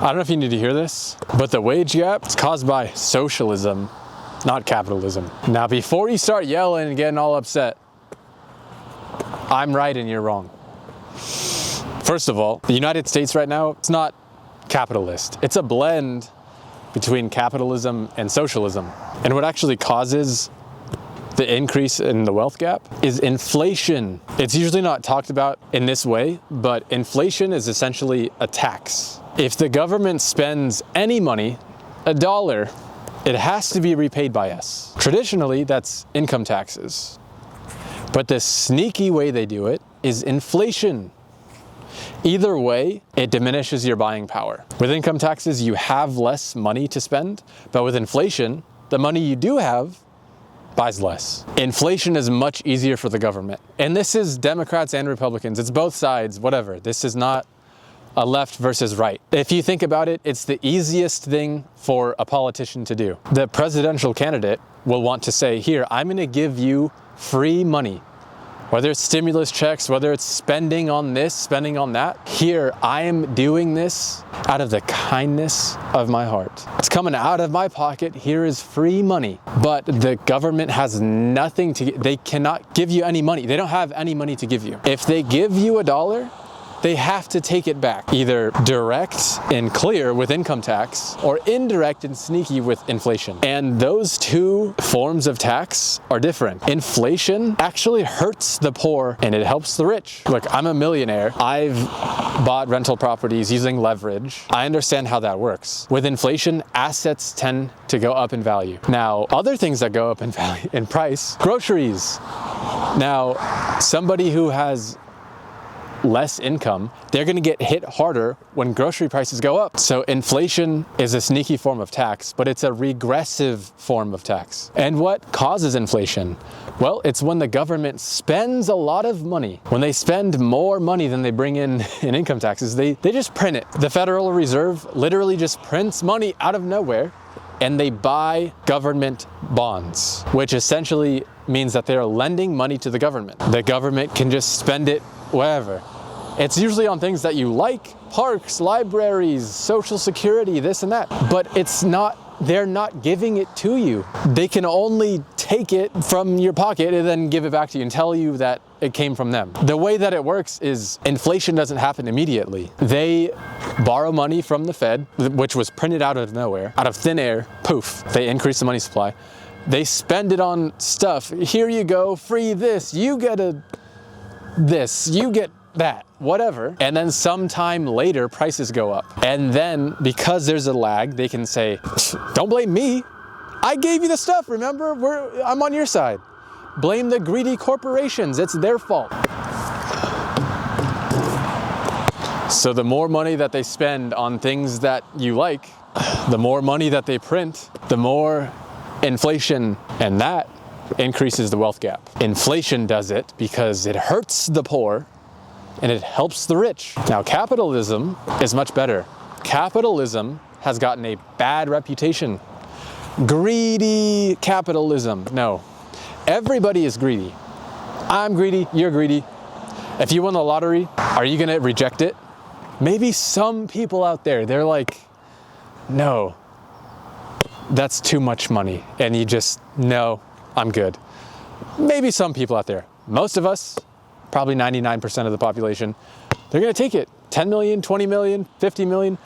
I don't know if you need to hear this, but the wage gap is caused by socialism, not capitalism. Now, before you start yelling and getting all upset, I'm right and you're wrong. First of all, the United States right now, it's not capitalist. It's a blend between capitalism and socialism. And what actually causes the increase in the wealth gap is inflation. It's usually not talked about in this way, but inflation is essentially a tax. If the government spends any money, $1, it has to be repaid by us. Traditionally, that's income taxes. But the sneaky way they do it is inflation. Either way, it diminishes your buying power. With income taxes, you have less money to spend, but with inflation, the money you do have buys less. Inflation is much easier for the government. And this is Democrats and Republicans. It's both sides, whatever. This is not a left versus right. If you think about it, it's the easiest thing for a politician to do. The presidential candidate will want to say, here, I'm going to give you free money. Whether it's stimulus checks, whether it's spending on this, spending on that. Here, I am doing this out of the kindness of my heart. It's coming out of my pocket. Here is free money. But the government has nothing to give. They cannot give you any money. They don't have any money to give you. If they give you $1, they have to take it back, either direct and clear with income tax or indirect and sneaky with inflation. And those two forms of tax are different. Inflation actually hurts the poor and it helps the rich. Look, I'm a millionaire. I've bought rental properties using leverage. I understand how that works. With inflation, assets tend to go up in value. Now, other things that go up in value, in price, groceries. Now, somebody who has less income, they're going to get hit harder when grocery prices go up. So inflation is a sneaky form of tax, but it's a regressive form of tax. And what causes inflation? Well, it's when the government spends a lot of money. When they spend more money than they bring in income taxes, they just print it. The Federal Reserve literally just prints money out of nowhere and they buy government bonds, which essentially means that they're lending money to the government. The government can just spend it wherever. It's usually on things that you like, parks, libraries, social security, this and that. But they're not giving it to you. They can only take it from your pocket and then give it back to you and tell you that it came from them. The way that it works is inflation doesn't happen immediately. They borrow money from the Fed, which was printed out of nowhere, out of thin air, poof, they increase the money supply. They spend it on stuff. Here you go, free this, you get this, you get that, whatever. And then sometime later, prices go up. And then because there's a lag, they can say, don't blame me. I gave you the stuff, remember? I'm on your side. Blame the greedy corporations, it's their fault. So the more money that they spend on things that you like, the more money that they print, the more inflation, and that increases the wealth gap. Inflation does it because it hurts the poor and it helps the rich. Now, capitalism is much better. Capitalism has gotten a bad reputation. Greedy capitalism. No, everybody is greedy. I'm greedy, you're greedy. If you won the lottery, are you gonna reject it? Maybe some people out there, they're like, no, that's too much money. And you just, no, I'm good. Maybe some people out there. Most of us, probably 99% of the population, they're gonna take it. 10 million, 20 million, 50 million.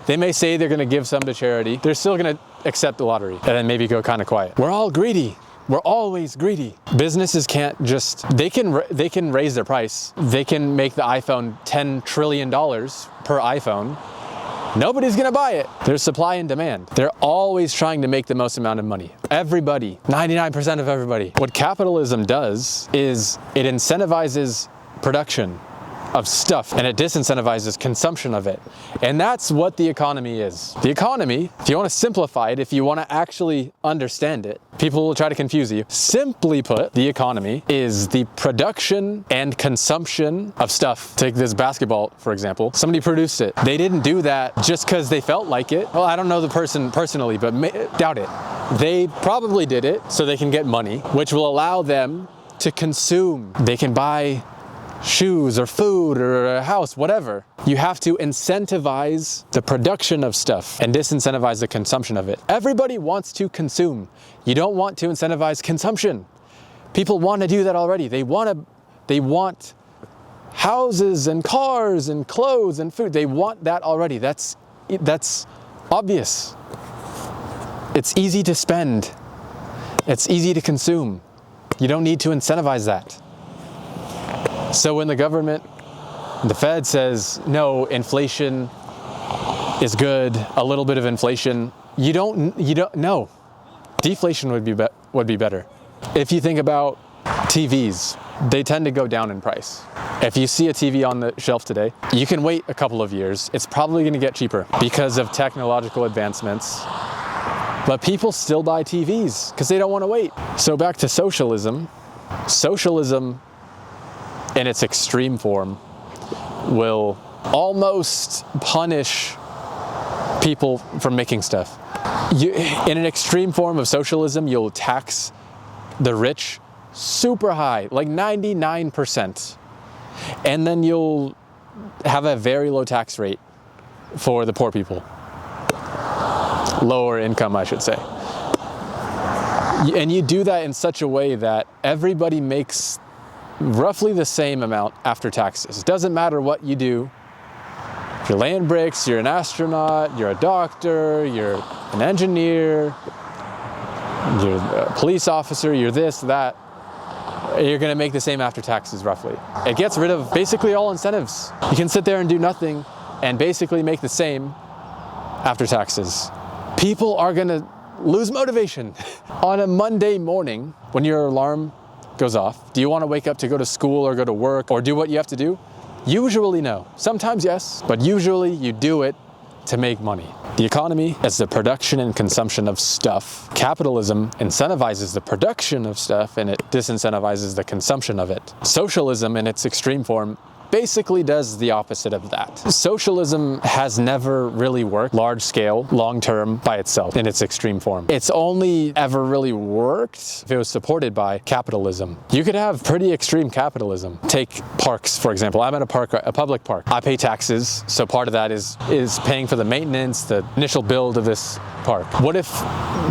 They may say they're gonna give some to charity. They're still gonna accept the lottery and then maybe go kind of quiet. We're all greedy. We're always greedy. Businesses can't just, they can raise their price. They can make the iPhone $10 trillion per iPhone. Nobody's gonna buy it. There's supply and demand. They're always trying to make the most amount of money. Everybody, 99% of everybody. What capitalism does is it incentivizes production of stuff and it disincentivizes consumption of it. And that's what the economy is. The economy, if you want to simplify it, if you want to actually understand it, people will try to confuse you. Simply put, the economy is the production and consumption of stuff. Take this basketball, for example. Somebody produced it. They didn't do that just because they felt like it. Well, I don't know the person personally, but doubt it. They probably did it so they can get money, which will allow them to consume. They can buy shoes or food or a house, whatever. You have to incentivize the production of stuff and disincentivize the consumption of it. Everybody wants to consume. You don't want to incentivize consumption. People want to do that already. They want houses and cars and clothes and food. They want that already. That's obvious. It's easy to spend. It's easy to consume. You don't need to incentivize that. So when the government, the Fed says, no, inflation is good, a little bit of inflation, no. Deflation would be better. If you think about TVs, they tend to go down in price. If you see a TV on the shelf today, you can wait a couple of years. It's probably going to get cheaper because of technological advancements. But people still buy TVs because they don't want to wait. So back to socialism. Socialism in its extreme form will almost punish people for making stuff. In an extreme form of socialism, you'll tax the rich super high, like 99%. And then you'll have a very low tax rate for the poor people. Lower income, I should say. And you do that in such a way that everybody makes roughly the same amount after taxes. It doesn't matter what you do. If you're laying bricks, you're an astronaut, you're a doctor, you're an engineer, you're a police officer, you're this, that. You're going to make the same after taxes, roughly. It gets rid of basically all incentives. You can sit there and do nothing and basically make the same after taxes. People are going to lose motivation. On a Monday morning, when your alarm goes off, do you want to wake up to go to school or go to work or do what you have to do? Usually no. Sometimes yes, but usually you do it to make money. The economy is the production and consumption of stuff. Capitalism incentivizes the production of stuff and it disincentivizes the consumption of it. Socialism in its extreme form basically does the opposite of that. Socialism has never really worked large scale, long term by itself in its extreme form. It's only ever really worked if it was supported by capitalism. You could have pretty extreme capitalism. Take parks, for example. I'm at a public park. I pay taxes, so part of that is paying for the maintenance, the initial build of this park. What if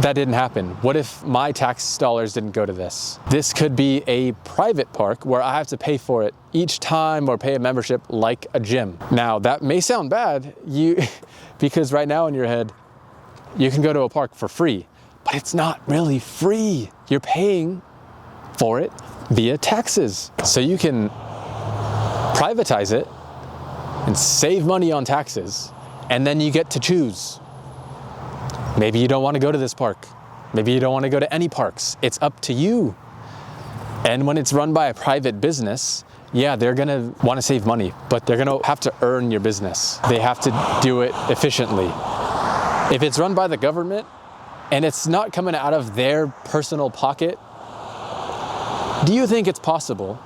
that didn't happen? What if my tax dollars didn't go to this? This could be a private park where I have to pay for it each time or pay a membership like a gym. Now that may sound bad, because right now in your head, you can go to a park for free, but it's not really free. You're paying for it via taxes. So you can privatize it and save money on taxes, and then you get to choose. Maybe you don't want to go to this park. Maybe you don't want to go to any parks. It's up to you. And when it's run by a private business, yeah, they're going to want to save money, but they're going to have to earn your business. They have to do it efficiently. If it's run by the government and it's not coming out of their personal pocket, do you think it's possible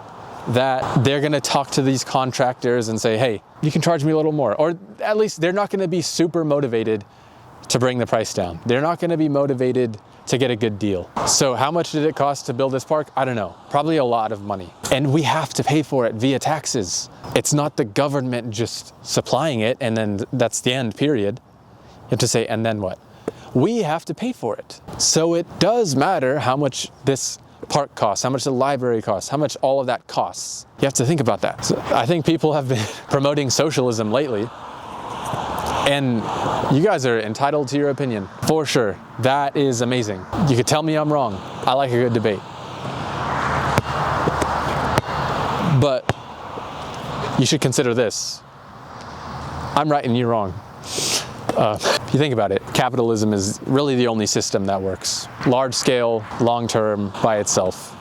that they're going to talk to these contractors and say, hey, you can charge me a little more? Or at least they're not going to be super motivated to bring the price down. They're not going to be motivated to get a good deal. So how much did it cost to build this park? I don't know. Probably a lot of money. And we have to pay for it via taxes. It's not the government just supplying it and then that's the end, period. You have to say, and then what? We have to pay for it. So it does matter how much this park costs, how much the library costs, how much all of that costs. You have to think about that. So I think people have been promoting socialism lately. And you guys are entitled to your opinion, for sure. That is amazing. You could tell me I'm wrong. I like a good debate. But you should consider this. I'm right and you're wrong. If you think about it, capitalism is really the only system that works. Large scale, long term, by itself.